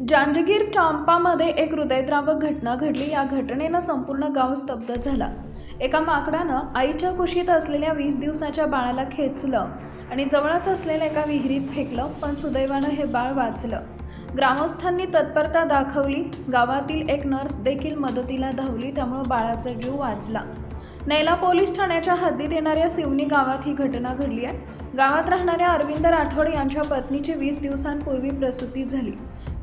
जांजगीर चांपामध्ये एक हृदयद्रावक घटना घडली। या घटनेनं संपूर्ण गाव स्तब्ध झाला। एका माकडानं आईच्या कुशीत असलेल्या 20 दिवसाच्या बाळाला खेचलं आणि जवळच असलेल्या एका विहिरीत फेकलं, पण सुदैवानं हे बाळ वाचलं। ग्रामस्थांनी तत्परता दाखवली। गावातील एक नर्स देखील मदतीला धावली, त्यामुळे बाळाचा जीव वाचला। नैला पोलीस ठाण्याच्या हद्दीत येणाऱ्या सिवनी गावात ही घटना घडली आहे। गावात राहणाऱ्या अरविंद राठोड यांच्या पत्नीची 20 दिवसांपूर्वी प्रसूती झाली।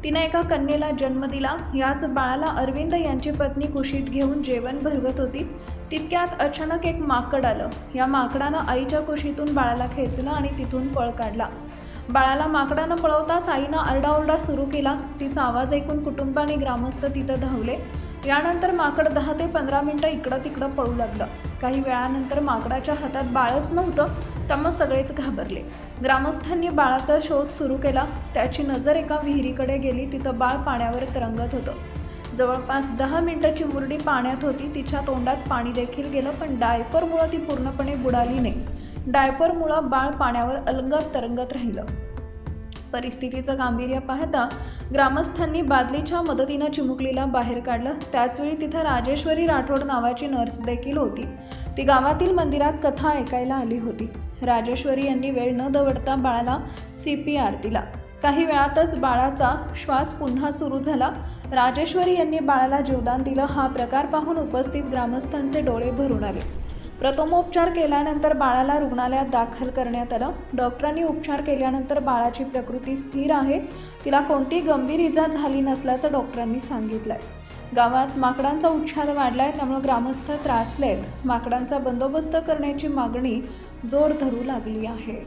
तिने एका कन्येला जन्म दिला। याच बाळाला अरविंद यांची पत्नी कुशीत घेऊन जेवण भरवत होती। तितक्यात अचानक एक माकड आलं। या माकडानं आईच्या कुशीतून बाळाला खेचलं आणि तिथून पळ काढला। बाळाला माकडानं पळवताच आईनं आरडाओरडा सुरू केला। तिचा आवाज ऐकून कुटुंब आणि ग्रामस्थ तिथं धावले। यानंतर माकड 10 ते 15 मिनिटं इकडं तिकडं पळू लागलं। काही वेळानंतर माकडाच्या हातात बाळच नव्हतं, त्यामुळे सगळेच घाबरले। ग्रामस्थांनी बाळाचा शोध सुरू केला। त्याची नजर एका विहिरीकडे गेली। तिथं बाळ पाण्यावर तरंगत होतं। जवळपास 10 मिनिटं चिमुरडी पाण्यात होती। तिच्या तोंडात पाणी देखील गेलं, पण डायपरमुळे ती पूर्णपणे बुडाली नाही। डायपरमुळे बाळ पाण्यावर अलगद तरंगत राहिलं। परिस्थितीचं गांभीर्य पाहता ग्रामस्थांनी बादलीच्या मदतीनं चिमुकलीला बाहेर काढलं। त्याचवेळी तिथं राजेश्वरी राठोड नावाची नर्स देखील होती। ती गावातील मंदिरात कथा ऐकायला आली होती। राजेश्वरी यांनी वेळ न दवडता बाळाला CPR दिला। काही वेळातच बाळाचा श्वास पुन्हा सुरू झाला। राजेश्वरी यांनी बाळाला जीवदान दिलं। हा प्रकार पाहून उपस्थित ग्रामस्थांचे डोळे भरून आले। प्रथमोपचार केल्यानंतर बाळाला रुग्णालयात दाखल करण्यात आलं। डॉक्टरांनी उपचार केल्यानंतर बाळाची प्रकृती स्थिर आहे। तिला कोणती गंभीर इजा झाली नसल्याचं डॉक्टरांनी सांगितलंय। गावात माकडांचा उच्छाद वाढलाय, त्यामुळे ग्रामस्थ त्रासलेत। माकडांचा बंदोबस्त करण्याची मागणी जोर धरू लागली आहे।